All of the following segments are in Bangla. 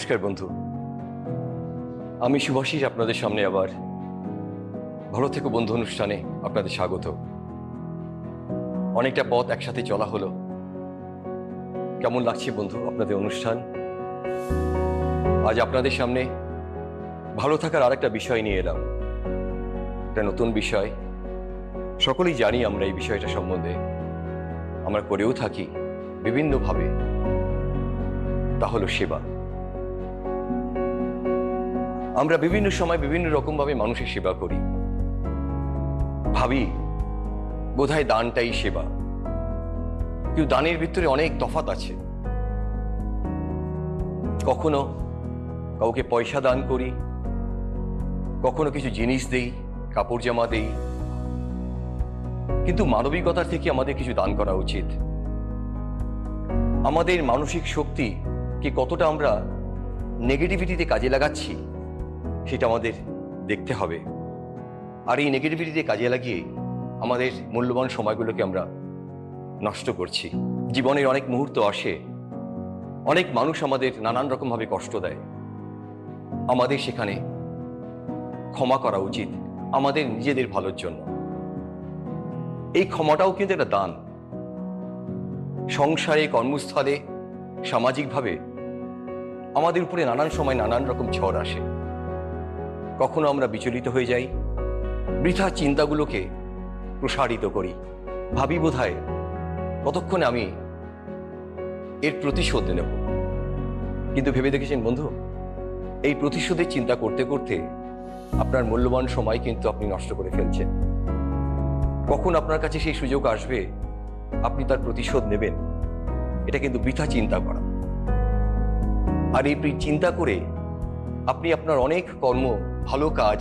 নমস্কার বন্ধু, আমি শুভাশিস আপনাদের সামনে আবার ভালো থেকো বন্ধু অনুষ্ঠানে আপনাদের স্বাগত। অনেকটা পথ একসাথে চলা হলো। কেমন লাগছে বন্ধু আপনাদের অনুষ্ঠান? আজ আপনাদের সামনে ভালো থাকার আরেকটা বিষয় নিয়ে এলাম, একটা নতুন বিষয়। সকলেই জানি আমরা এই বিষয়টা সম্বন্ধে, আমরা করেও থাকি বিভিন্নভাবে। তা হলো সেবা। আমরা বিভিন্ন সময় বিভিন্ন রকমভাবে মানুষের সেবা করি, ভাবি বোধহয় দানটাই সেবা। কিন্তু দানের ভিতরে অনেক তফাৎ আছে। কখনো কাউকে পয়সা দান করি, কখনো কিছু জিনিস দেই, কাপড় জামা দেই, কিন্তু মানবিকতার থেকে আমাদের কিছু দান করা উচিত। আমাদের মানসিক শক্তি কি কতটা আমরা নেগেটিভিটিতে কাজে লাগাচ্ছি সেটা আমাদের দেখতে হবে। আর এই নেগেটিভিটিতে কাজে লাগিয়ে আমাদের মূল্যবান সময়গুলোকে আমরা নষ্ট করছি। জীবনের অনেক মুহূর্ত আসে, অনেক মানুষ আমাদের নানান রকমভাবে কষ্ট দেয়। আমাদের সেখানে ক্ষমা করা উচিত আমাদের নিজেদের ভালোর জন্য। এই ক্ষমাটাও কিন্তু একটা দান। সংসারে, কর্মস্থলে, সামাজিকভাবে আমাদের উপরে নানান সময় নানান রকম ঝড় আসে। কখনো আমরা বিচলিত হয়ে যাই, বৃথা চিন্তাগুলোকে প্রসারিত করি, ভাবি বোধহয় কতক্ষণে আমি এর প্রতিশোধ নেব। কিন্তু ভেবে দেখেছেন বন্ধু, এই প্রতিশোধের চিন্তা করতে করতে আপনার মূল্যবান সময় কিন্তু আপনি নষ্ট করে ফেলছেন। কখন আপনার কাছে সেই সুযোগ আসবে আপনি তার প্রতিশোধ নেবেন, এটা কিন্তু বৃথা চিন্তা করা। আর এই চিন্তা করে আপনি আপনার অনেক কর্ম, ভালো কাজ,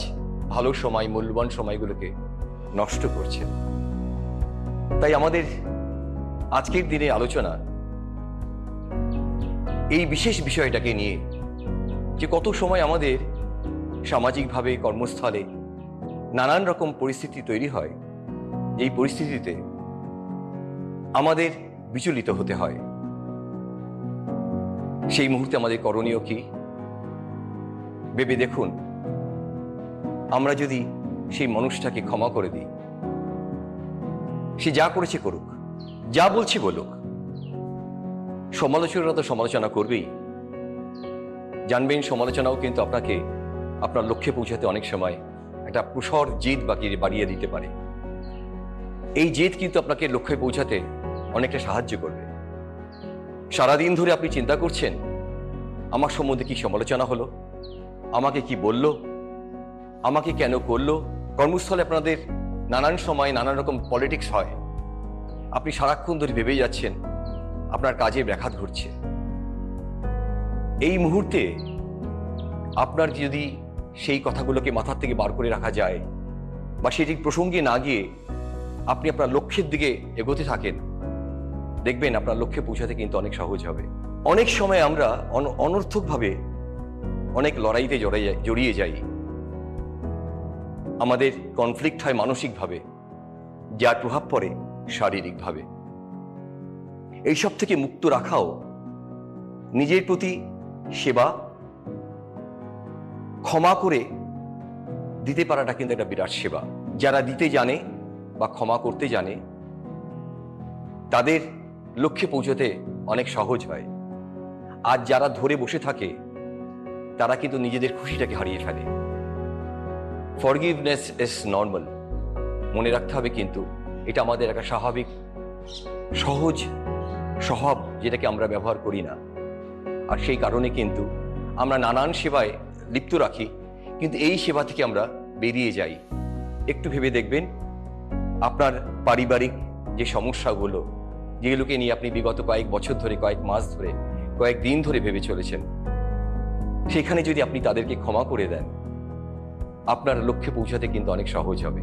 ভালো সময়, মূল্যবান সময়গুলোকে নষ্ট করছেন। তাই আমাদের আজকের দিনে আলোচনা এই বিশেষ বিষয়টাকে নিয়ে, যে কত সময় আমাদের সামাজিকভাবে, কর্মস্থলে নানান রকম পরিস্থিতি তৈরি হয়, যেই পরিস্থিতিতে আমাদের বিচলিত হতে হয়। সেই মুহূর্তে আমাদের করণীয় কি ভেবে দেখুন। আমরা যদি সেই মানুষটাকে ক্ষমা করে দিই, সে যা করেছে করুক, যা বলছে বলুক, সমালোচনা তো সমালোচনা করবেই। জানবেন, সমালোচনাও কিন্তু আপনাকে আপনার লক্ষ্যে পৌঁছাতে অনেক সময় একটা প্রসর জেদ বাড়িয়ে দিতে পারে। এই জেদ কিন্তু আপনাকে লক্ষ্যে পৌঁছাতে অনেকটা সাহায্য করবে। সারাদিন ধরে আপনি চিন্তা করছেন, আমার সম্বন্ধে কি সমালোচনা হলো, আমাকে কি বলল, আমাকে কেন করলো। কর্মস্থলে আপনাদের নানান সময় নানান রকম পলিটিক্স হয়, আপনি সারাক্ষণ ধরে ভেবেই যাচ্ছেন, আপনার কাজে ব্যাঘাত ঘটছে। এই মুহূর্তে আপনার যদি সেই কথাগুলোকে মাথার থেকে বার করে রাখা যায়, বা সেটি প্রসঙ্গে না গিয়ে আপনি আপনার লক্ষ্যের দিকে এগোতে থাকেন, দেখবেন আপনার লক্ষ্যে পৌঁছাতে কিন্তু অনেক সহজ হবে। অনেক সময় আমরা অনর্থকভাবে অনেক লড়াইতে জড়িয়ে যাই, আমাদের কনফ্লিক্ট হয় মানসিকভাবে, যার প্রভাব পড়ে শারীরিকভাবে। এইসব থেকে মুক্ত রাখাও নিজের প্রতি সেবা, ক্ষমা করে দিতে পারাটা কিন্তু একটা বিরাট সেবা। যারা দিতে জানে বা ক্ষমা করতে জানে, তাদের লক্ষ্যে পৌঁছতে অনেক সহজ হয়। আর যারা ধরে বসে থাকে, তারা কিন্তু নিজেদের খুশিটাকে হারিয়ে ফেলে। ফরগিভনেস ইজ নর্মাল, মনে রাখতে হবে। কিন্তু এটা আমাদের একটা স্বাভাবিক সহজ স্বভাব, যেটাকে আমরা ব্যবহার করি না। আর সেই কারণে কিন্তু আমরা নানান সেবায় লিপ্ত রাখি, কিন্তু এই সেবা থেকে আমরা বেরিয়ে যাই। একটু ভেবে দেখবেন, আপনার পারিবারিক যে সমস্যাগুলো, যেগুলোকে নিয়ে আপনি বিগত কয়েক বছর ধরে, কয়েক মাস ধরে, কয়েক দিন ধরে ভেবে চলেছেন, সেখানে যদি আপনি তাদেরকে ক্ষমা করে দেন, আপনার লক্ষ্যে পৌঁছাতে কিন্তু অনেক সহজ হবে।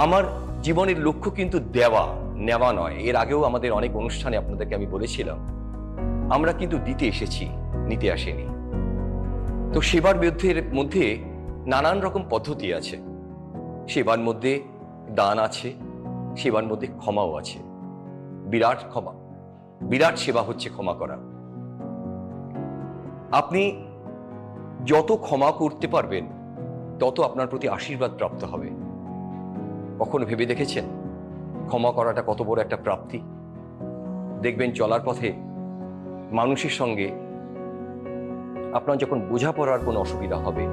আমার জীবনের লক্ষ্য কিন্তু দেওয়া, নেওয়া নয়। এর আগেও আমাদের অনেক অনুষ্ঠানে আপনাদেরকে আমি বলেছিলাম, আমরা কিন্তু দিতে এসেছি, নিতে আসেনি। তো সেবার মধ্যে নানান রকম পদ্ধতি আছে। সেবার মধ্যে দান আছে, সেবার মধ্যে ক্ষমাও আছে। বিরাট ক্ষমা, বিরাট সেবা হচ্ছে ক্ষমা করা। আপনি যত ক্ষমা করতে পারবেন তত আপনার প্রতি আশীর্বাদ প্রাপ্ত হবে। কখনো ভেবে দেখেছেন ক্ষমা করাটা কত বড় একটা প্রাপ্তি? দেখবেন চলার পথে মানুষের সঙ্গে আপনার যখন বোঝাপড়ার কোনো অসুবিধা হবে,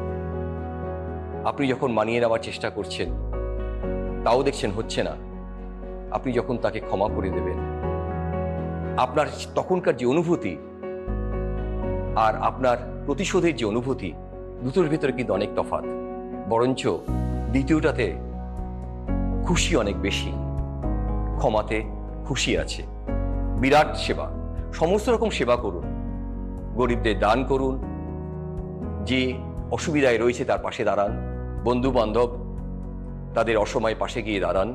আপনি যখন মানিয়ে নেওয়ার চেষ্টা করছেন তাও দেখছেন হচ্ছে না, আপনি যখন তাকে ক্ষমা করে দেবেন, আপনার তখনকার যে অনুভূতি আর আপনার প্রতিশোধের যে অনুভূতি, দুটোর ভিতরে কিন্তু অনেক তফাৎ। বরঞ্চ দ্বিতীয়টাতে খুশি অনেক বেশি, ক্ষমাতে খুশি আছে। বিরাট সেবা, সমস্ত রকম সেবা করুন, গরিবদের দান করুন, যে অসুবিধায় রয়েছে তার পাশে দাঁড়ান, বন্ধু বান্ধব তাদের অসময়ে পাশে গিয়ে দাঁড়ান,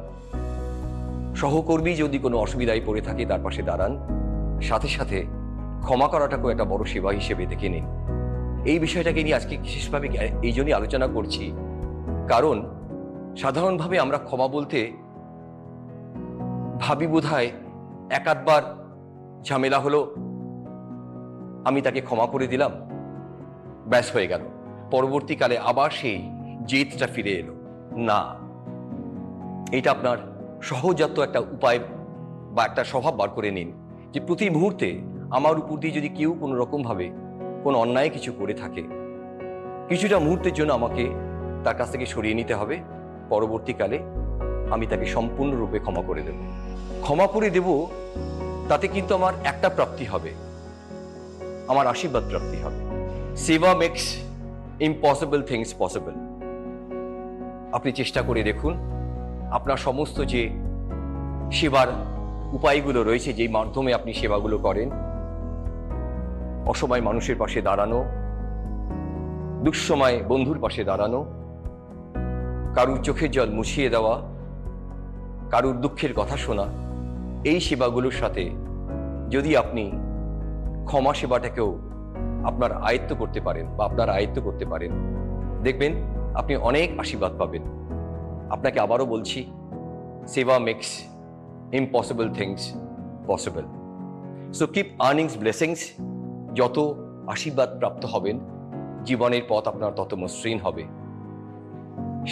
সহকর্মী যদি কোনো অসুবিধায় পড়ে থাকে তার পাশে দাঁড়ান, সাথে সাথে ক্ষমা করাটাকেও একটা বড় সেবা হিসেবে দেখে নিন। এই বিষয়টাকে নিয়ে আজকে বিশেষভাবে এই জন্যই আলোচনা করছি, কারণ সাধারণভাবে আমরা ক্ষমা বলতে ভাবি বোধহয় এক আধবার ঝামেলা হলো, আমি তাকে ক্ষমা করে দিলাম, ব্যাস হয়ে গেল, পরবর্তীকালে আবার সেই জেদটা ফিরে এলো। না, এটা আপনার সহজাত একটা উপায় বা একটা স্বভাব বার করে নিন যে প্রতি মুহূর্তে আমার উপর দিয়ে যদি কেউ কোনো রকমভাবে কোনো অন্যায় কিছু করে থাকে, কিছুটা মুহূর্তের জন্য আমাকে তার কাছ থেকে সরিয়ে নিতে হবে, পরবর্তীকালে আমি তাকে সম্পূর্ণরূপে ক্ষমা করে দেব। ক্ষমা করে দেব, তাতে কিন্তু আমার একটা প্রাপ্তি হবে, আমার আশীর্বাদ প্রাপ্তি হবে। সেবা মেক্স ইম্পসিবল থিংস পসিবল। আপনি চেষ্টা করে দেখুন, আপনার সমস্ত যে সেবার উপায়গুলো রয়েছে, যেই মাধ্যমে আপনি সেবাগুলো করেন, অসময় মানুষের পাশে দাঁড়ানো, দুঃসময় বন্ধুর পাশে দাঁড়ানো, কারুর চোখের জল মুছিয়ে দেওয়া, কারুর দুঃখের কথা শোনা, এই সেবাগুলোর সাথে যদি আপনি ক্ষমা সেবাটাকেও আপনার আয়ত্ত করতে পারেন বা আপনার আয়ত্ত করতে পারেন, দেখবেন আপনি অনেক আশীর্বাদ পাবেন। আপনাকে আবারও বলছি, সেবা makes impossible things possible. So keep earning blessings. যত আশীর্বাদ প্রাপ্ত হবেন, জীবনের পথ আপনার তত মসৃণ হবে।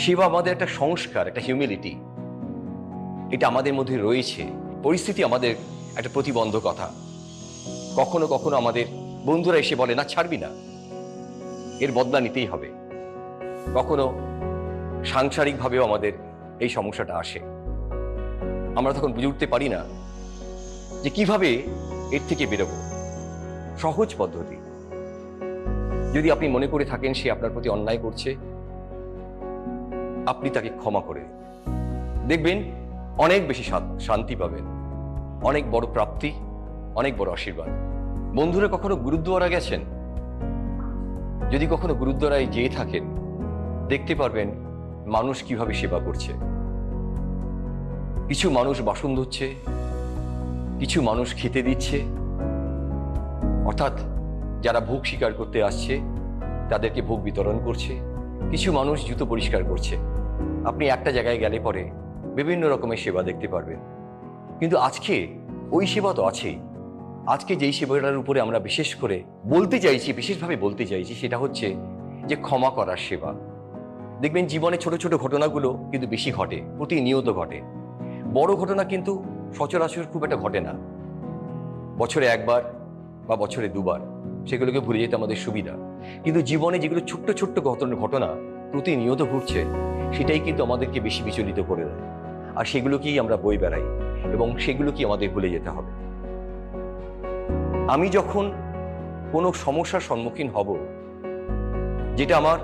সেবা আমাদের একটা সংস্কার, একটা হিউমিলিটি, এটা আমাদের মধ্যে রয়েছে। পরিস্থিতি আমাদের একটা প্রতিবন্ধকতা। কখনো কখনো আমাদের বন্ধুরা এসে বলে, না ছাড়বি না, এর বদলা নিতেই হবে। কখনো সাংসারিকভাবেও আমাদের এই সমস্যাটা আসে, আমরা তখন বুঝে উঠতে পারি না যে কিভাবে এর থেকে বেরোবো। সহজ পদ্ধতি, যদি আপনি মনে করে থাকেন সে আপনার প্রতি অন্যায় করছে, আপনি তাকে ক্ষমা করে দেখবেন অনেক বেশি শান্তি পাবেন, অনেক বড় প্রাপ্তি, অনেক বড় আশীর্বাদ। বন্ধুরা কখনো গুরুদ্বারা গেছেন? যদি কখনো গুরুদ্বারায় যেয়ে থাকেন, দেখতে পারবেন মানুষ কিভাবে সেবা করছে। কিছু মানুষ বাসন ধুচ্ছে, কিছু মানুষ খেতে দিচ্ছে, অর্থাৎ যারা ভোগ স্বীকার করতে আসছে তাদেরকে ভোগ বিতরণ করছে, কিছু মানুষ জুতো পরিষ্কার করছে। আপনি একটা জায়গায় গেলে পরে বিভিন্ন রকমের সেবা দেখতে পারবেন। কিন্তু আজকে ওই সেবা তো আছেই। আজকে যেই সেবাটার উপরে আমরা বিশেষ করে বিশেষভাবে বলতে চাইছি, সেটা হচ্ছে যে ক্ষমা করার সেবা। দেখবেন জীবনে ছোট ছোট ঘটনাগুলো কিন্তু বেশি ঘটে, প্রতিনিয়ত ঘটে। বড় ঘটনা কিন্তু সচরাচর খুব একটা ঘটে না, বছরে একবার বা বছরে দুবার, সেগুলোকে ভুলে যেতে আমাদের সুবিধা। কিন্তু জীবনে যেগুলো ছোট্ট ছোট্ট ঘটনা প্রতিনিয়ত ঘটছে, সেটাই কিন্তু আমাদেরকে বেশি বিচলিত করে দেয়, আর সেগুলোকেই আমরা বই বেড়াই এবং সেগুলোকেই আমাদের ভুলে যেতে হবে। আমি যখন কোনো সমস্যার সম্মুখীন হব, যেটা আমার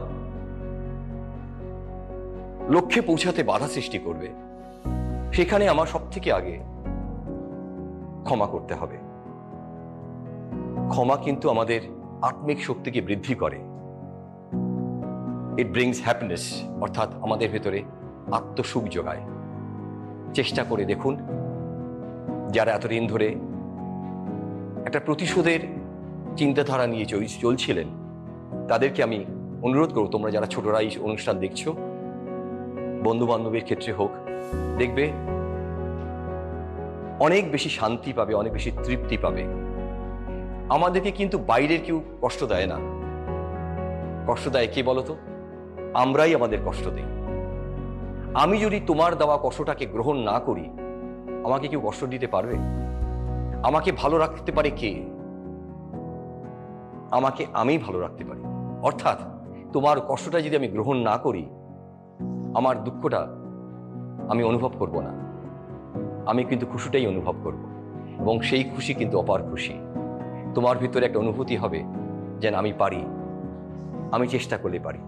লক্ষ্যে পৌঁছাতে বাধা সৃষ্টি করবে, সেখানে আমার সব থেকে আগে ক্ষমা করতে হবে। ক্ষমা কিন্তু আমাদের আত্মিক শক্তিকে বৃদ্ধি করে। ইট ব্রিংস হ্যাপিনেস, অর্থাৎ আমাদের ভেতরে আত্মসুখ যোগায়। চেষ্টা করে দেখুন, যারা এতদিন ধরে একটা প্রতিশোধের চিন্তাধারা নিয়ে চলছিলেন, তাদেরকে আমি অনুরোধ করব, তোমরা যারা ছোটরা এই অনুষ্ঠান দেখছো, বন্ধু বান্ধবের ক্ষেত্রে হোক, দেখবে অনেক বেশি শান্তি পাবে, অনেক বেশি তৃপ্তি পাবে। আমাদেরকে কিন্তু বাইরের কেউ কষ্ট দেয় না, কষ্ট দেয় কে বলতো? আমরাই আমাদের কষ্ট দিই। আমি যদি তোমার দেওয়া কষ্টটাকে গ্রহণ না করি, আমাকে কেউ কষ্ট দিতে পারবে? আমাকে ভালো রাখতে পারে কে? আমাকে আমি ভালো রাখতে পারি। অর্থাৎ তোমার কষ্টটা যদি আমি গ্রহণ না করি, আমার দুঃখটা আমি অনুভব করব না, আমি কিন্তু খুশিটাই অনুভব করব, এবং সেই খুশি কিন্তু অপার খুশি। তোমার ভিতরে একটা অনুভূতি হবে যেন আমি পারি, আমি চেষ্টা করলে পারি।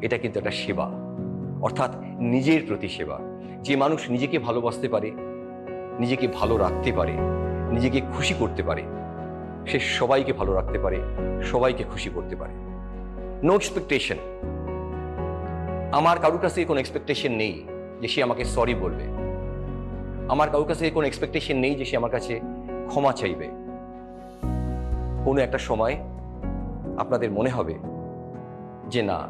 এটা কিন্তু একটা সেবা, অর্থাৎ নিজের প্রতি সেবা। যে মানুষ নিজেকে ভালোবাসতে পারে, নিজেকে ভালো রাখতে পারে, নিজেকে খুশি করতে পারে, সে সবাইকে ভালো রাখতে পারে, সবাইকে খুশি করতে পারে। No expectation. আমার কারোর কাছে কোনো এক্সপেকটেশন নেই যে সে আমাকে সরি বলবে। আমার কারোর কাছে কোনো এক্সপেকটেশন নেই যে সে আমার কাছে ক্ষমা চাইবে। কোনো একটা সময় আপনাদের মনে হবে যে না,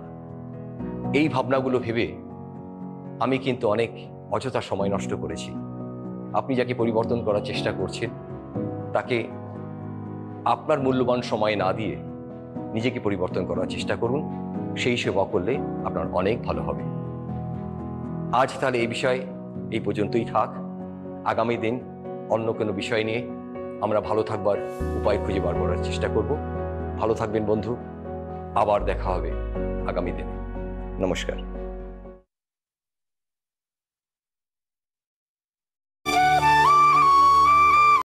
এই ভাবনাগুলো ভেবে আমি কিন্তু অনেক অযথা সময় নষ্ট করেছি। আপনি যাকে পরিবর্তন করার চেষ্টা করছেন, তাকে আপনার মূল্যবান সময় না দিয়ে নিজেকে পরিবর্তন করার চেষ্টা করুন। সেই সেবা করলে আপনার অনেক ভালো হবে। আজ তাহলে এই বিষয় এই পর্যন্তই থাক। আগামী দিন অন্য কোনো বিষয় নিয়ে আমরা ভালো থাকবার উপায় খুঁজে বার করার চেষ্টা করব। ভালো থাকবেন বন্ধু, আবার দেখা হবে আগামী দিনে। নমস্কার।